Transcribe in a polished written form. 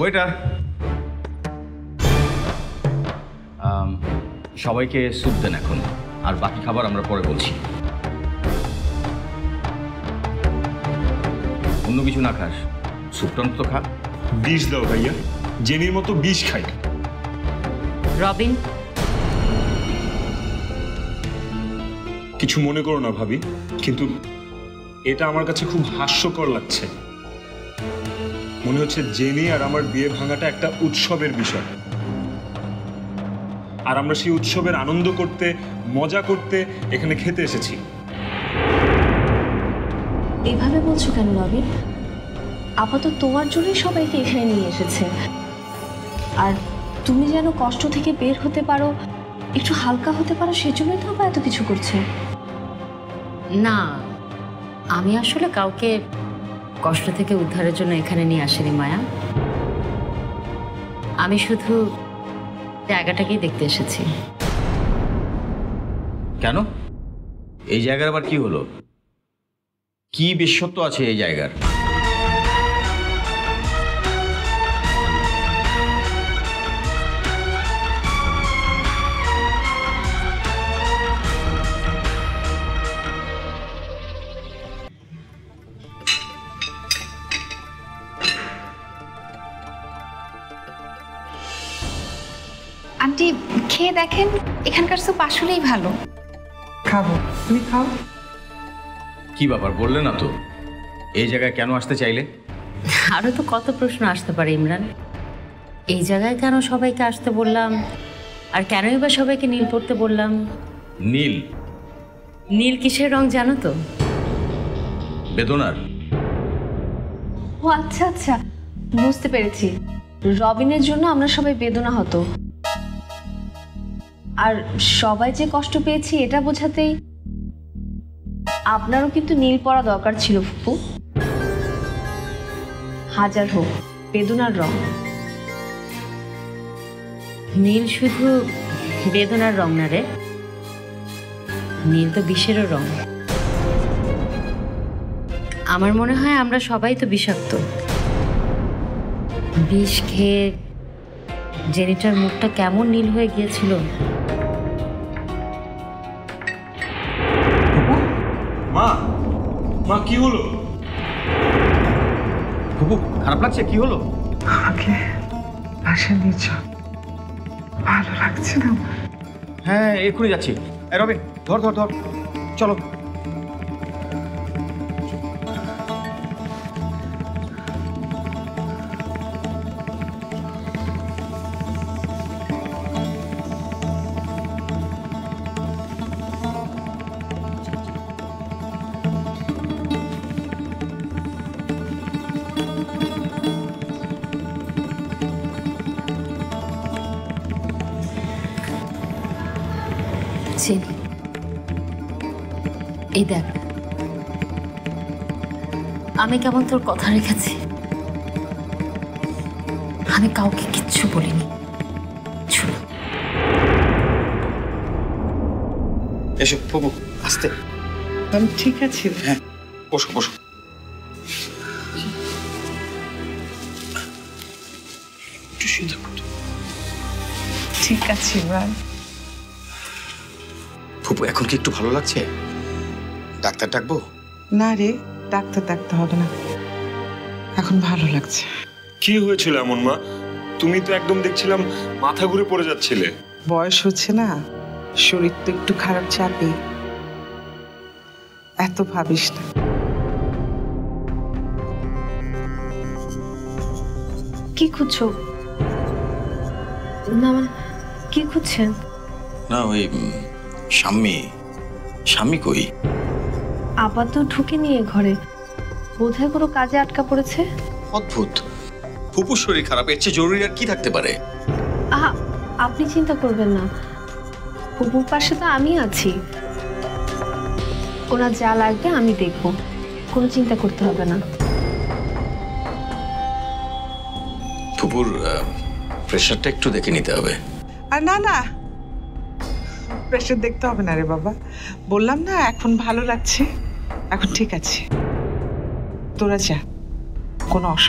Waiter, সবাইকে soup দেন এখন, আর বাকি খাবার আমরা পরে বলছি। অন্য কিছু না খাস, স্যুপটা তো খা। বিষ দাও ভাইয়া, জেনির মতো বিষ খাই। রবিন, কিছু মনে করো না ভাবি, কিন্তু এটা আমার কাছে খুব হাস্যকর লাগছে। মনে হচ্ছে জেনি আর আমার বিয়ে ভাঙাটা একটা উৎসবের বিষয়, আর আমরা সেই উৎসবের আনন্দ করতে, মজা করতে এখানে খেতে এসেছি। এভাবে বলছো কেন রবিন? আপাতত তোমার জন্যই সবাইকে এখানে নিয়ে এসেছে, আর তুমি যেন কষ্ট থেকে বের হতে পারো, একটু হালকা হতে পারো, সেজন্যই তো আবার এত কিছু করছে। না, আমি আসলে কাউকে কষ্ট থেকে উদ্ধারের জন্য এখানে নিয়ে আসিনি মায়া। আমি শুধু জায়গাটাকেই দেখতে এসেছি। কেন? এই জায়গার আবার কি হলো? কি বিশেষত্ব আছে এই জায়গার? আন্টি খেয়ে দেখেন, এখানকার স্যুপ আসলেই ভালো। খাবো, তুমি খাও। কি ব্যাপার বললে না তো, এই জায়গায় কেন আসতে চাইলে? আরও তো কত প্রশ্ন আসতে পারে ইমরান। এই জায়গায় কেন সবাইকে আসতে বললাম, আর কেনই বা সবাইকে নীল পড়তে বললাম? নীল? নীল কিসের রং জানো তো? বেদনার। ও আচ্ছা আচ্ছা, বুঝতে পেরেছি। রবিনের জন্য আমরা সবাই বেদনা হতো, আর সবাই যে কষ্ট পেয়েছি এটা বোঝাতেই আপনারও কিন্তু নীল পরা দরকার ছিল ফুপু। হাজার হোক বেদনার রং। নীল শুধু বেদনার রং না রে, নীল তো বিষেরও রং। আমার মনে হয় আমরা সবাই তো বিষাক্ত। বিষ খেয়ে জেনিটার মুখটা কেমন নীল হয়ে গিয়েছিল। মা, মা কি হলো? খুব খারাপ লাগছে, কি হলো? আমাকে বাসা নিয়ে চল, ভালো লাগছে না আমার। হ্যাঁ এক্ষুনি যাচ্ছি। রবিন ধর ধর ধর, চলো। এই দেখ, আমি কেমন তোর কথা রেখেছি। আমি কাউকে কিচ্ছু বলিনি। এসো ফুপু, আস্তে। আমি ঠিক আছি। হ্যাঁ বসো বসো। ঠিক আছে ইমরান। ফুপু এখন কি একটু ভালো লাগছে? ডাক্তার ডাকবো? না রে, ডাক্তার ডাকতে হবে না, এখন ভালো লাগছে। কি হয়েছিল এমন মা? তুমি তো একদম দেখছিলাম মাথা ঘুরে পড়ে যাচ্ছিলে। বয়স হচ্ছে না, শরীর তো একটু খারাপ, চাপে। এত ভাবিস না। কি খুঁজছো? না মানে কি খুঁজছেন? না ওই স্বামী। স্বামী কই? আপাতত ঢুকে নিয়ে ঘরে, বোধহয় কোনো কাজে আটকা পড়েছে। অদ্ভুত, ফুপুর শরীর খারাপ, এর চেয়ে জরুরি আর কি থাকতে পারে? আহা, আপনি চিন্তা করবেন না, ফুপুর পাশে তো আমি আছি। ওনার যা লাগবে আমি দেখব, কোনো চিন্তা করতে হবে না। ফুপুর প্রেশারটা একটু দেখে নিতে হবে। আর না না, প্রেশার দেখতে হবে না রে বাবা, বললাম না এখন ভালো লাগছে, এখন ঠিক আছে। তোরা যা, কোনো অসুবিধা